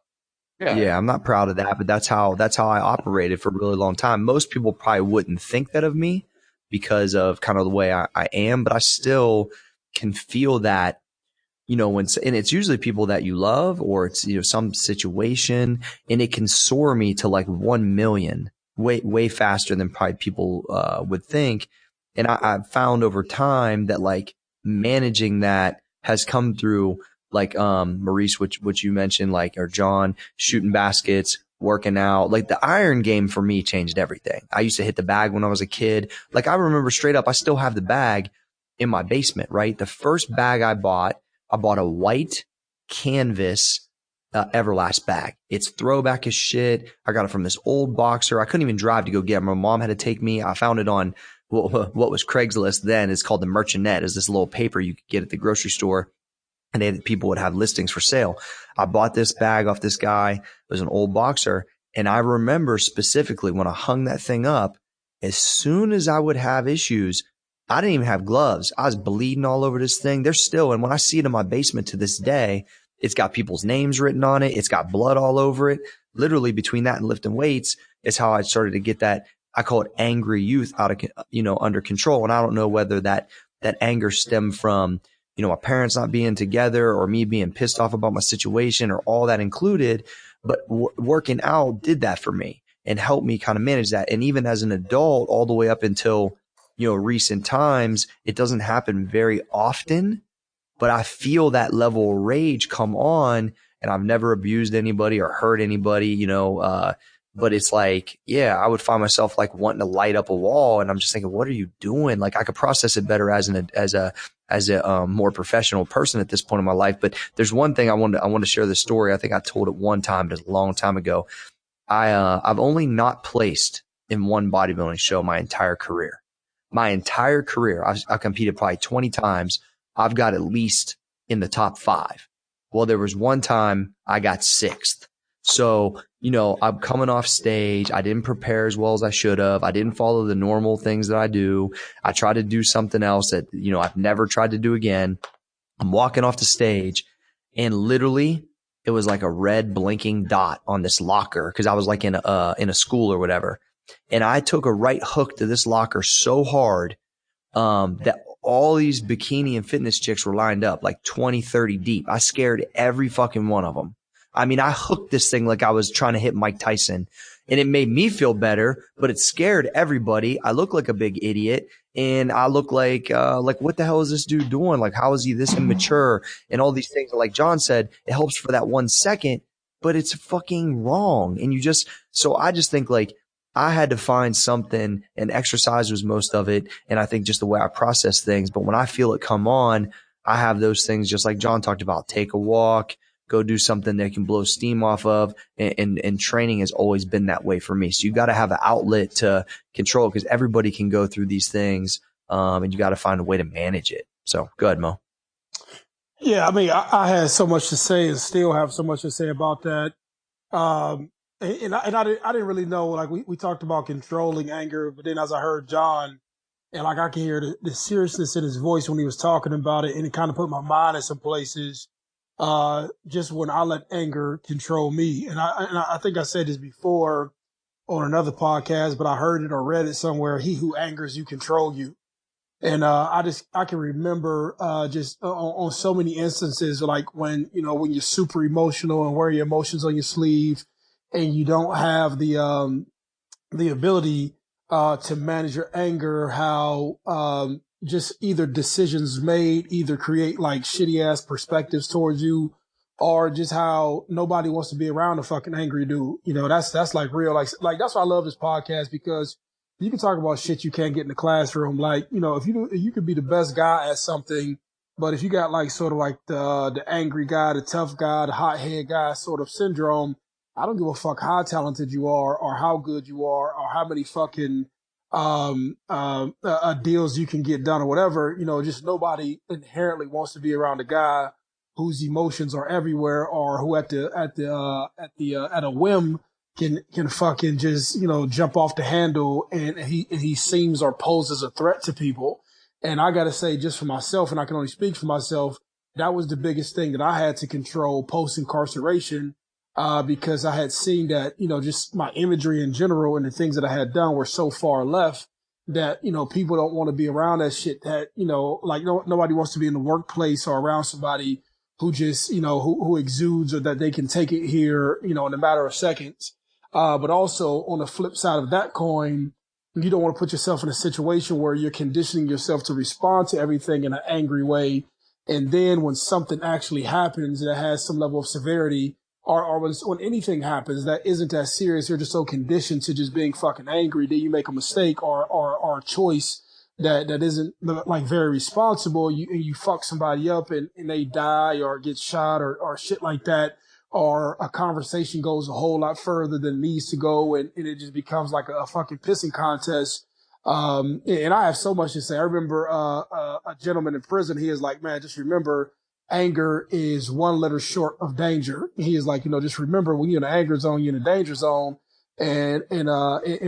Yeah, I'm not proud of that, but that's how I operated for a really long time. Most people probably wouldn't think that of me because of kind of the way I am, but I still can feel that, and it's usually people that you love, or it's, some situation, and it can soar me to like 1 million way faster than probably people would think. And I've found over time that like managing that has come through like, Maurice, which you mentioned, like, or John, shooting baskets, working out. Like the iron game for me changed everything. I used to hit the bag when I was a kid. Like I remember straight up, I still have the bag in my basement, right? The first bag I bought a white canvas Everlast bag. It's throwback as shit. I got it from this old boxer. I couldn't even drive to go get it. My mom had to take me. I found it on what was Craigslist then. It's called the Merchantnet. It's this little paper you could get at the grocery store. And people would have listings for sale. I bought this bag off this guy. It was an old boxer. And I remember specifically when I hung that thing up, as soon as I would have issues, I didn't even have gloves. I was bleeding all over this thing. There's still, and when I see it in my basement to this day, it's got people's names written on it. It's got blood all over it. Literally between that and lifting weights is how I started to get that. I call it angry youth out of, under control. And I don't know whether that anger stemmed from, my parents not being together or me being pissed off about my situation or all that included, but working out did that for me and helped me kind of manage that. And even as an adult, all the way up until, recent times, it doesn't happen very often, but I feel that level of rage come on, and I've never abused anybody or hurt anybody, but it's like, yeah, I would find myself like wanting to light up a wall, and I'm just thinking, what are you doing? Like I could process it better as a more professional person at this point in my life. But there's one thing I want to share this story. I think I told it one time, but it's a long time ago. I've only not placed in one bodybuilding show my entire career. I've competed probably 20 times. I've got at least in the top 5. Well, there was one time I got 6th. So, I'm coming off stage. I didn't prepare as well as I should have. I didn't follow the normal things that I do. I tried to do something else that, I've never tried to do again. I'm walking off the stage and literally it was like a red blinking dot on this locker because I was like in a school or whatever. And I took a right hook to this locker so hard that all these bikini and fitness chicks were lined up like 20, 30 deep. I scared every fucking one of them. I mean, I hooked this thing like I was trying to hit Mike Tyson, and it made me feel better, but it scared everybody. I look like a big idiot, and I look like what the hell is this dude doing? Like, how is he this immature? And all these things. Like John said, it helps for that 1 second, but it's fucking wrong. And so I just think like I had to find something, and exercise was most of it. And I think just the way I process things. But when I feel it come on, I have those things just like John talked about. Take a walk, go do something that can blow steam off of. And training has always been that way for me. So you got to have an outlet to control because everybody can go through these things. And you got to find a way to manage it. So go ahead, Mo. Yeah, I mean, I had so much to say and still have so much to say about that. And I didn't really know, like we talked about controlling anger, but then as I heard John, and like I could hear the seriousness in his voice when he was talking about it, and it kind of put my mind in some places, just when I let anger control me. And I think I said this before on another podcast, but I heard it or read it somewhere. He who angers you control you. And, I can remember, just on so many instances, like when you're super emotional and wear your emotions on your sleeve and you don't have the ability, to manage your anger, how, just either decisions made either create like shitty ass perspectives towards you or just how nobody wants to be around a fucking angry dude. That's like real, like that's why I love this podcast because you can talk about shit you can't get in the classroom. Like, if you could be the best guy at something, but if you got like sort of like the angry guy, the tough guy, the hothead guy sort of syndrome, I don't give a fuck how talented you are or how good you are or how many fucking deals you can get done or whatever. Just nobody inherently wants to be around a guy whose emotions are everywhere or who at a whim can fucking just, jump off the handle and he seems or poses a threat to people. And I got to say just for myself, and I can only speak for myself, that was the biggest thing that I had to control post incarceration, because I had seen that, just my imagery in general and the things that I had done were so far left that, people don't want to be around that shit that, like nobody wants to be in the workplace or around somebody who just, who exudes or that they can take it here, in a matter of seconds. But also on the flip side of that coin, you don't want to put yourself in a situation where you're conditioning yourself to respond to everything in an angry way. And then when something actually happens that has some level of severity, or when anything happens that isn't that serious, you're just so conditioned to just being fucking angry that you make a mistake or a choice that isn't like very responsible. You fuck somebody up and they die or get shot or shit like that. Or a conversation goes a whole lot further than it needs to go, and it just becomes like a fucking pissing contest. And I have so much to say. I remember a gentleman in prison. He is like, man, just remember, anger is one letter short of danger. He is like, just remember, when you're in the anger zone, you're in the danger zone. And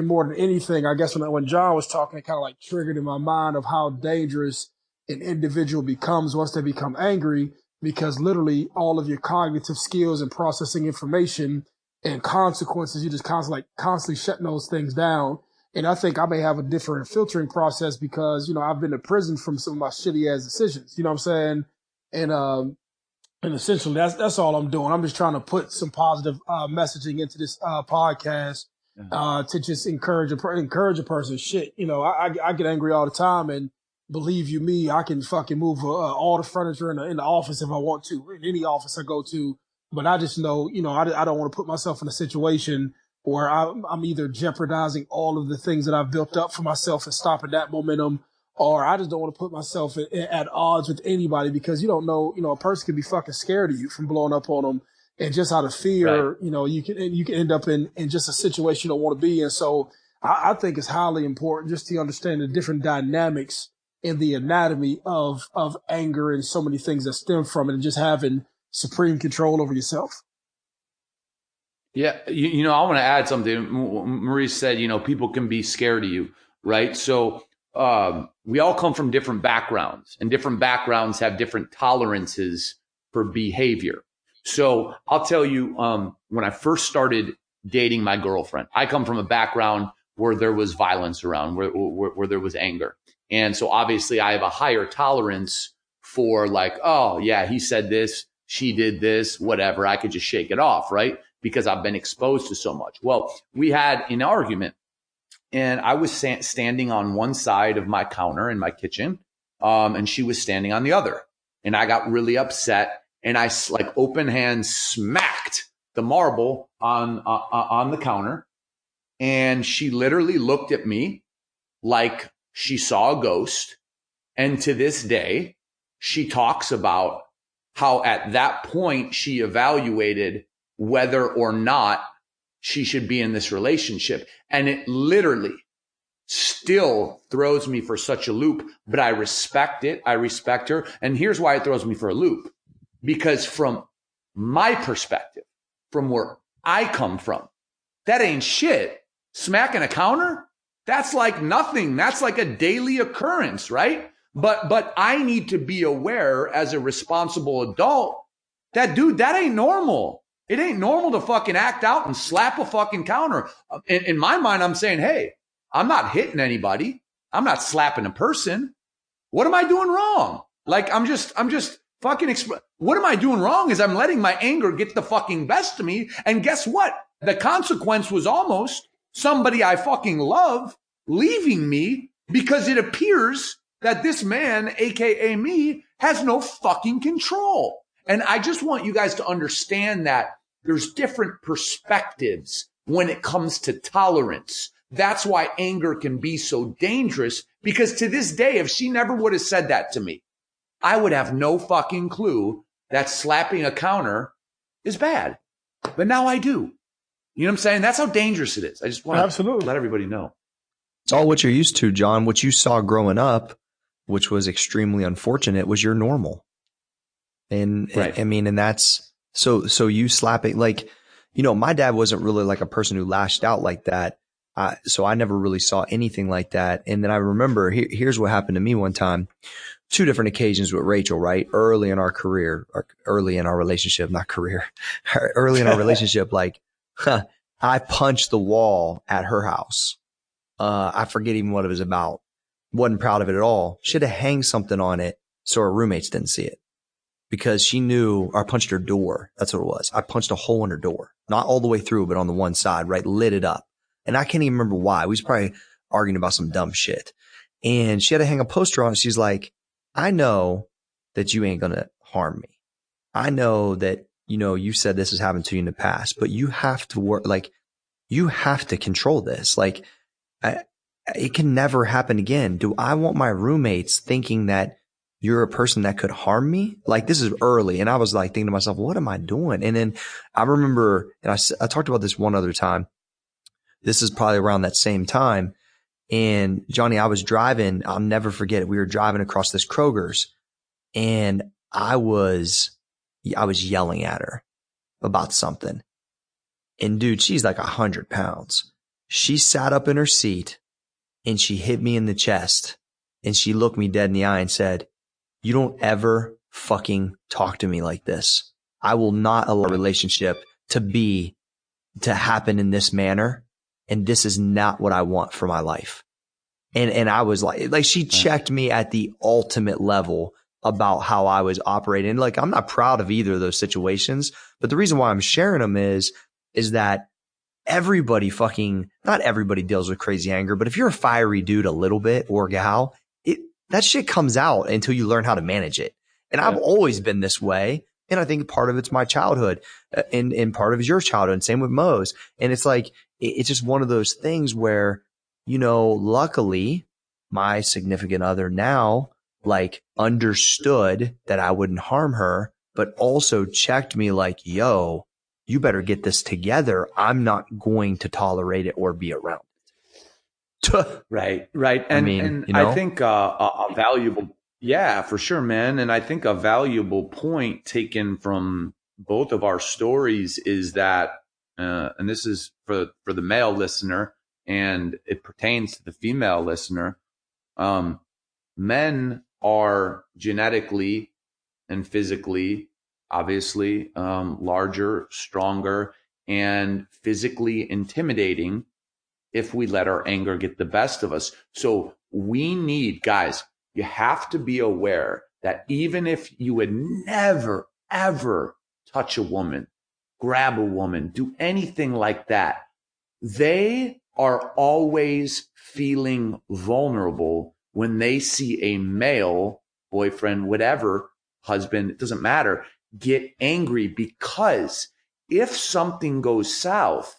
more than anything, I guess when John was talking, it kind of like triggered in my mind of how dangerous an individual becomes once they become angry. Because literally all of your cognitive skills and processing information and consequences, you just constantly shutting those things down. And I think I may have a different filtering process because, I've been to prison from some of my shitty ass decisions. You know what I'm saying? And essentially that's all I'm doing. I'm just trying to put some positive messaging into this podcast to just encourage a person. Shit, I get angry all the time, and believe you me, I can fucking move all the furniture in the office if I want to, in any office I go to. But I just know, I don't want to put myself in a situation where I'm either jeopardizing all of the things that I've built up for myself and stopping that momentum, or I just don't want to put myself at odds with anybody, because you don't know, a person can be fucking scared of you from blowing up on them. And just out of fear, right, you can end up in just a situation you don't want to be in. So I think it's highly important just to understand the different dynamics in the anatomy of anger and so many things that stem from it, and just having supreme control over yourself. Yeah. I want to add something. Maurice said, people can be scared of you, right? So we all come from different backgrounds, and different backgrounds have different tolerances for behavior. So I'll tell you, when I first started dating my girlfriend, I come from a background where there was violence around, where there was anger. And so obviously I have a higher tolerance for like, oh yeah, he said this, she did this, whatever. I could just shake it off, right? Because I've been exposed to so much. Well, we had an argument, and I was standing on one side of my counter in my kitchen, and she was standing on the other. And I got really upset, and I like open hand smacked the marble on the counter. And she literally looked at me like she saw a ghost. And to this day, she talks about how at that point she evaluated whether or not she should be in this relationship. And it literally still throws me for such a loop, but I respect it. I respect her. And here's why it throws me for a loop. Because from my perspective, from where I come from, that ain't shit. Smacking a counter? That's like nothing. That's like a daily occurrence, right? But I need to be aware as a responsible adult that, dude, that ain't normal. It ain't normal to fucking act out and slap a fucking counter. In my mind, I'm saying, hey, I'm not hitting anybody. I'm not slapping a person. What am I doing wrong? Like, I'm just fucking, what am I doing wrong is I'm letting my anger get the fucking best of me. And guess what? The consequence was almost somebody I fucking love leaving me because it appears that this man, AKA me, has no fucking control. And I just want you guys to understand that there's different perspectives when it comes to tolerance. That's why anger can be so dangerous, because to this day, if she never would have said that to me, I would have no fucking clue that slapping a counter is bad. But now I do. You know what I'm saying? That's how dangerous it is. I just want to let everybody know. It's all what you're used to, John. What you saw growing up, which was extremely unfortunate, was your normal. And right. I mean, and that's so you slapping, like, my dad wasn't really like a person who lashed out like that. So I never really saw anything like that. And then I remember here's what happened to me one time, 2 different occasions with Rachel, right? Early in our career, or early in our relationship, not career, early in our relationship, like, I punched the wall at her house. I forget even what it was about. Wasn't proud of it at all. Should have hanged something on it so her roommates didn't see it, because she knew, or I punched her door. That's what it was. I punched a hole in her door, not all the way through, but on the one side, right? Lit it up. And I can't even remember why. We was probably arguing about some dumb shit. And she had to hang a poster on it. She's like, I know that you ain't going to harm me. I know that, you said this has happened to you in the past, but you have to work, like, you have to control this. Like, it can never happen again. Do I want my roommates thinking that you're a person that could harm me? Like, this is early. And I was like thinking to myself, what am I doing? And then I remember, and I talked about this one other time. This is probably around that same time. And Johnny, I was driving. I'll never forget it. We were driving across this Kroger's, and I was yelling at her about something. And dude, she's like 100 pounds. She sat up in her seat and she hit me in the chest, and she looked me dead in the eye and said, you don't ever fucking talk to me like this. I will not allow a relationship to happen in this manner. And this is not what I want for my life. And I was like she checked me at the ultimate level about how I was operating. Like, I'm not proud of either of those situations, but the reason why I'm sharing them is that not everybody deals with crazy anger, but if you're a fiery dude a little bit, or gal, that shit comes out until you learn how to manage it. And I've always been this way. And I think part of it's my childhood, and part of it's your childhood, and same with Mo's. And it's like, it's just one of those things where, luckily my significant other now, like, understood that I wouldn't harm her, but also checked me like, yo, you better get this together. I'm not going to tolerate it or be around it. Right. And I think a valuable, for sure, man. And I think a valuable point taken from both of our stories is that, and this is for the male listener, and it pertains to the female listener. Men are genetically and physically, obviously, larger, stronger, and physically intimidating if we let our anger get the best of us. So we need, guys, you have to be aware that even if you would never, ever touch a woman, grab a woman, do anything like that, they are always feeling vulnerable when they see a male, boyfriend, whatever, husband, it doesn't matter, get angry, because if something goes south,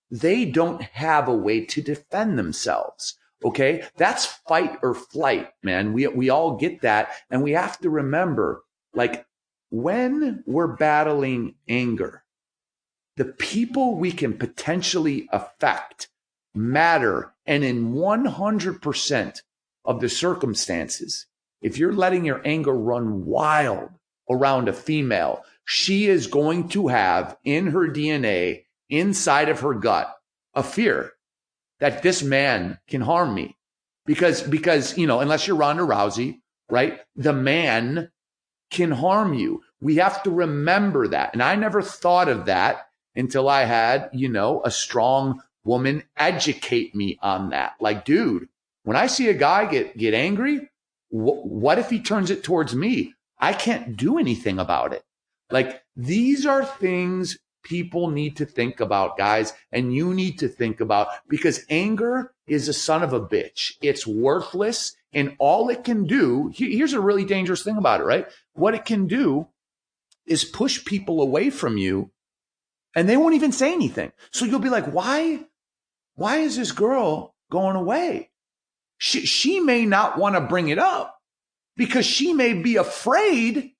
they don't have a way to defend themselves. Okay. That's fight or flight, man. We all get that. And we have to remember, like, when we're battling anger, the people we can potentially affect matter. And in 100% of the circumstances, if you're letting your anger run wild around a female, she is going to have in her DNA, inside of her gut, a fear that this man can harm me. Because, unless you're Ronda Rousey, right? The man can harm you. We have to remember that. And I never thought of that until I had, a strong woman educate me on that. Like, dude, when I see a guy get angry, what if he turns it towards me? I can't do anything about it. Like, these are things people need to think about, guys, and you need to think about, because anger is a son of a bitch. It's worthless, and all it can do, here's a really dangerous thing about it, right? What it can do is push people away from you, and they won't even say anything. So you'll be like, why is this girl going away? She may not want to bring it up because she may be afraid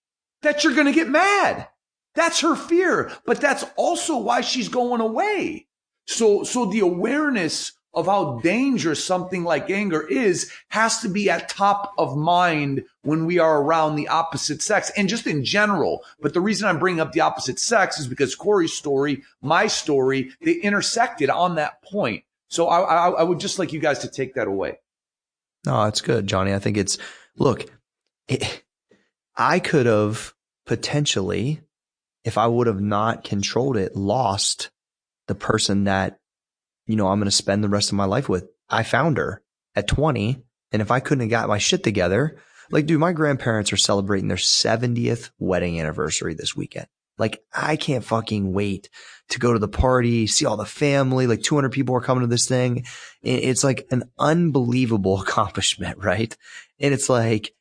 that you're going to get mad. That's her fear, but that's also why she's going away. So the awareness of how dangerous something like anger is has to be at top of mind when we are around the opposite sex, and just in general. But the reason I'm bringing up the opposite sex is because Corey's story, my story, they intersected on that point. So I would just like you guys to take that away. No, it's good, Johnny. I think I could have potentially, if I would have not controlled it, lost the person that, I'm going to spend the rest of my life with. I found her at 20. And if I couldn't have got my shit together, like, dude, my grandparents are celebrating their 70th wedding anniversary this weekend. Like, I can't fucking wait to go to the party, see all the family, like 200 people are coming to this thing. It's like an unbelievable accomplishment, right? And it's like,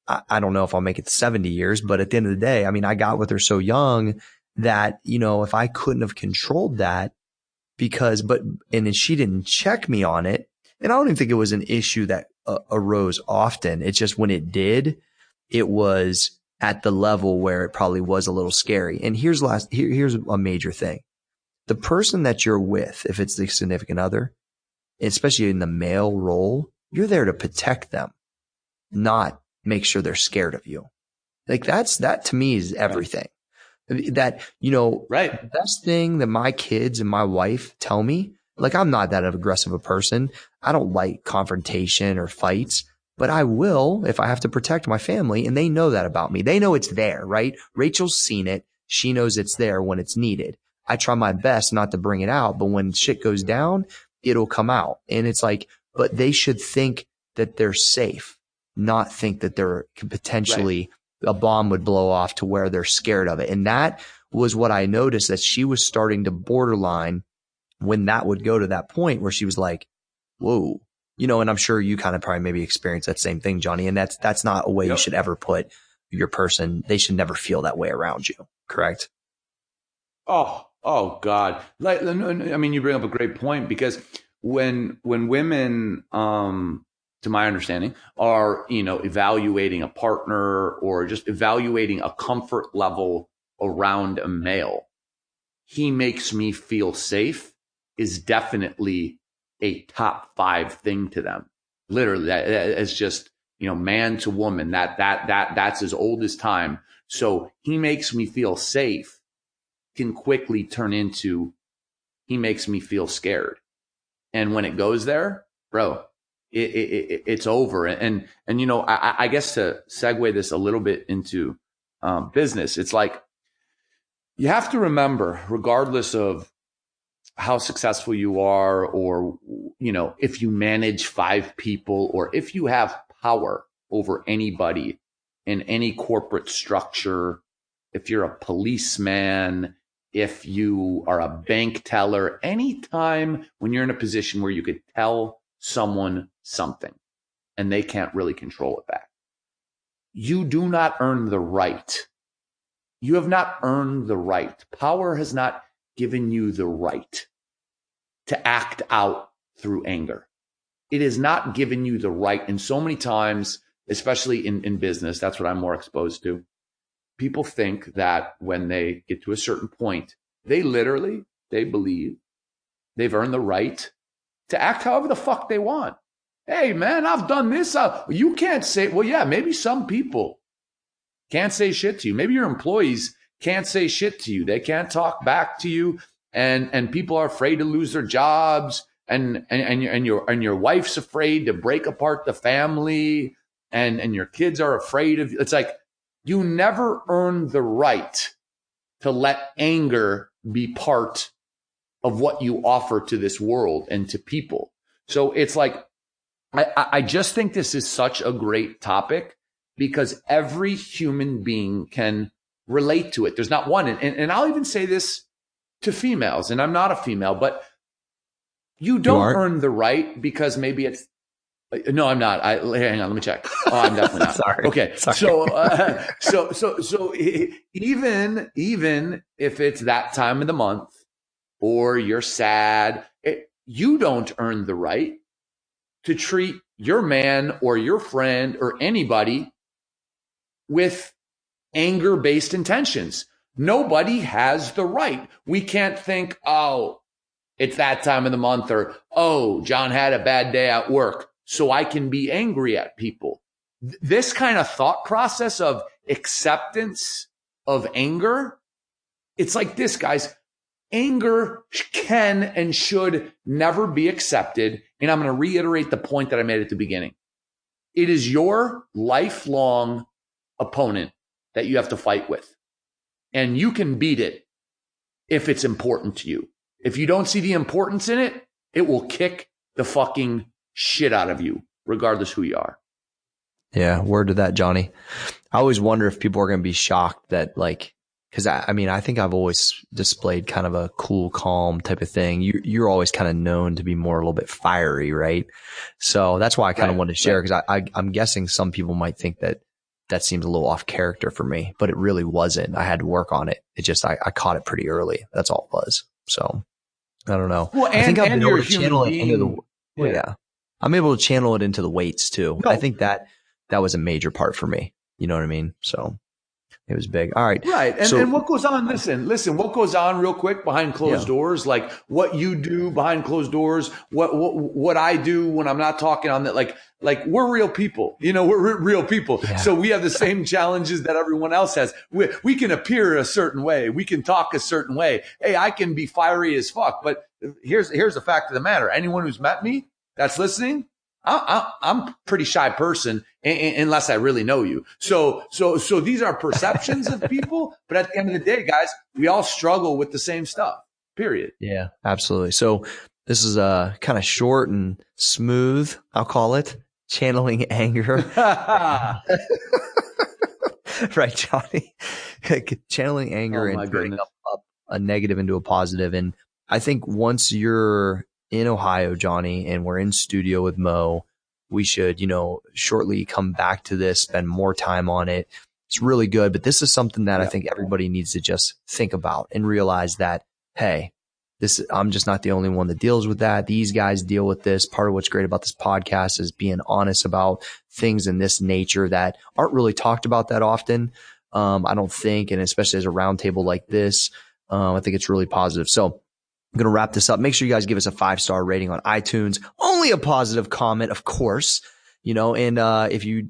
I don't know if I'll make it 70 years, but at the end of the day, I mean, I got with her so young that, you know, if I couldn't have controlled that and she didn't check me on it. And I don't even think it was an issue that arose often. It's just when it did, it was at the level where it probably was a little scary. And here's a major thing. The person that you're with, if it's the significant other, especially in the male role, you're there to protect them, not make sure they're scared of you. Like that to me is everything. That, you know, right. The best thing that my kids and my wife tell me, like, I'm not that aggressive a person. I don't like confrontation or fights, but I will if I have to protect my family. And they know that about me. They know it's there, right? Rachel's seen it. She knows it's there when it's needed. I try my best not to bring it out, but when shit goes down, it'll come out. And it's like, but they should think that they're safe, not think that they're potentially a bomb would blow off to where they're scared of it. And that was what I noticed, that she was starting to borderline when that would go to that point where she was like, whoa, you know, and I'm sure you kind of probably maybe experience that same thing, Johnny. And that's not a way you should ever put your person. They should never feel that way around you. Correct? Oh God. Like, I mean, you bring up a great point, because when women, to my understanding, are, you know, evaluating a partner or just evaluating a comfort level around a male, he makes me feel safe is definitely a top 5 thing to them. Literally, it's just, you know, man to woman, that's as old as time. So he makes me feel safe can quickly turn into he makes me feel scared. And when it goes there, bro, it's over. And you know, I guess to segue this a little bit into business, it's like, you have to remember, regardless of how successful you are, or, you know, if you manage 5 people, or if you have power over anybody in any corporate structure, if you're a policeman, if you are a bank teller, anytime when you're in a position where you could tell someone something and they can't really control it back, you do not earn the right. You have not earned the right. Power has not given you the right to act out through anger. It has not given you the right. And so many times, especially in business, that's what I'm more exposed to. People think that when they get to a certain point, they believe they've earned the right to act however the fuck they want. Hey, man, I've done this. You can't say, well, yeah, maybe some people can't say shit to you. Maybe your employees can't say shit to you. They can't talk back to you. And people are afraid to lose their jobs. And your wife's afraid to break apart the family. And your kids are afraid of, it's like, you never earn the right to let anger be part of what you offer to this world and to people. So it's like, I just think this is such a great topic, because every human being can relate to it. There's not one. And I'll even say this to females, and I'm not a female, but you don't earn the right because maybe it's, no, I'm not. Hang on, let me check. Oh, I'm definitely not. Sorry. Okay. Sorry. So even if it's that time of the month or you're sad, you don't earn the right to treat your man or your friend or anybody with anger-based intentions. Nobody has the right. We can't think, oh, it's that time of the month, or, oh, John had a bad day at work, so I can be angry at people. This kind of thought process of acceptance of anger, it's like this, guys. Anger can and should never be accepted. And I'm going to reiterate the point that I made at the beginning. It is your lifelong opponent that you have to fight with. And you can beat it if it's important to you. If you don't see the importance in it, it will kick the fucking shit out of you, regardless who you are. Yeah, word to that, Johnny. I always wonder if people are going to be shocked that, like, Cause I mean, I think I've always displayed kind of a cool, calm type of thing. You're always kind of known to be more a little bit fiery, right? So that's why I kind of wanted to share, because I'm guessing some people might think that seems a little off character for me, but it really wasn't. I had to work on it. It just, I caught it pretty early. That's all it was. So I don't know. Well, I think I've been able to human channel it being. into I'm able to channel it into the weights too. No. I think that was a major part for me. You know what I mean? So it was big. All right. Right. And, so, and what goes on, listen, what goes on real quick behind closed doors, like what you do behind closed doors, what I do when I'm not talking on that, like we're real people, we're real people. Yeah. So we have the same challenges that everyone else has. We can appear a certain way. We can talk a certain way. Hey, I can be fiery as fuck, but here's the fact of the matter. Anyone who's met me that's listening, I'm a pretty shy person unless I really know you. So these are perceptions of people, but at the end of the day, guys, we all struggle with the same stuff, period. Yeah, absolutely. So this is kind of short and smooth, I'll call it, channeling anger. Right, Johnny? Channeling anger and turning up a negative into a positive. And I think once you're in Ohio, Johnny, and we're in studio with Mo, we should, shortly come back to this, spend more time on it. It's really good. But this is something that I think everybody needs to just think about and realize that, hey, I'm just not the only one that deals with that. These guys deal with this. Part of what's great about this podcast is being honest about things in this nature that aren't really talked about that often. I don't think, and especially as a roundtable like this, I think it's really positive. So I'm going to wrap this up. Make sure you guys give us a 5-star rating on iTunes. Only a positive comment, of course, and if you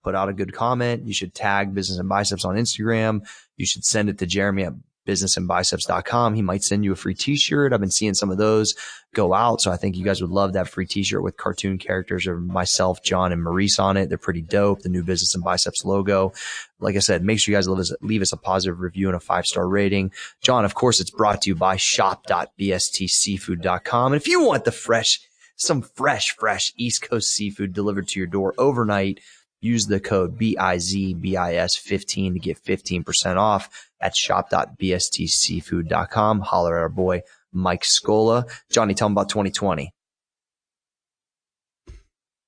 put out a good comment, you should tag Business and Biceps on Instagram. You should send it to Jeremy at businessandbiceps.com. He might send you a free t-shirt. I've been seeing some of those go out. So I think you guys would love that free t-shirt with cartoon characters of myself, John, and Maurice on it. They're pretty dope. The new Business and Biceps logo. Like I said, make sure you guys leave us a positive review and a 5-star rating. John, of course, it's brought to you by shop.bstseafood.com. And if you want some fresh East Coast seafood delivered to your door overnight, use the code BIZBIS15 to get 15% off at shop.bstseafood.com. Holler at our boy, Mike Scola. Johnny, tell him about 2020.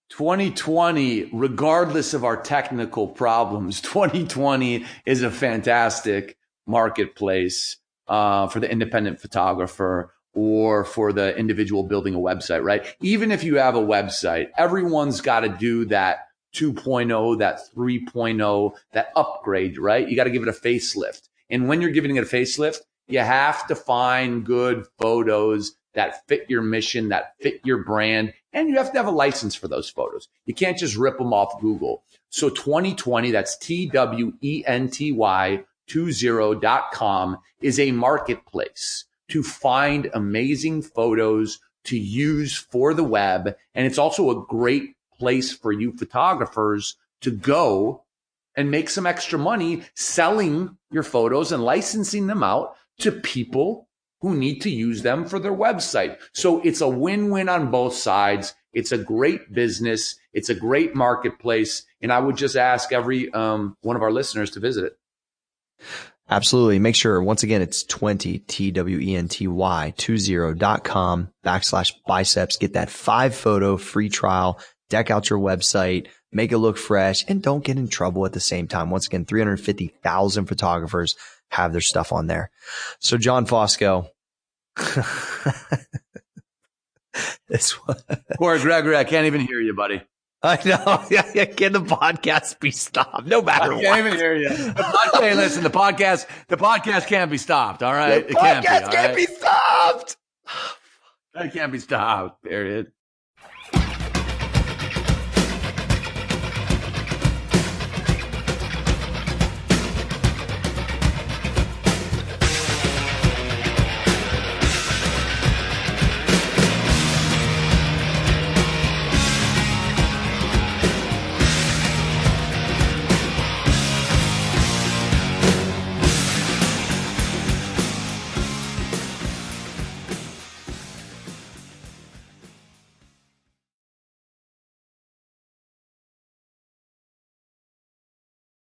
2020, regardless of our technical problems, 2020 is a fantastic marketplace for the independent photographer or for the individual building a website, right? Even if you have a website, everyone's got to do that 2.0, that 3.0, that upgrade, right? You got to give it a facelift. And when you're giving it a facelift, you have to find good photos that fit your mission, that fit your brand, and you have to have a license for those photos. You can't just rip them off Google. So 2020, that's TWENTY20.com, is a marketplace to find amazing photos to use for the web. And it's also a great place for you photographers to go and make some extra money selling your photos and licensing them out to people who need to use them for their website. So it's a win-win on both sides. It's a great business. It's a great marketplace. And I would just ask every one of our listeners to visit it. Absolutely. Make sure, once again, it's 20 20.com/biceps. Get that 5-photo free trial. Deck out your website, make it look fresh, and don't get in trouble at the same time. Once again, 350,000 photographers have their stuff on there. So John Fosco. This one. Corey Gregory, I can't even hear you, buddy. I know. Yeah, can the podcast be stopped? No matter what. I can't even hear you. Hey, listen, the podcast can't be stopped, all right? The podcast can't be stopped. It can't be stopped, period.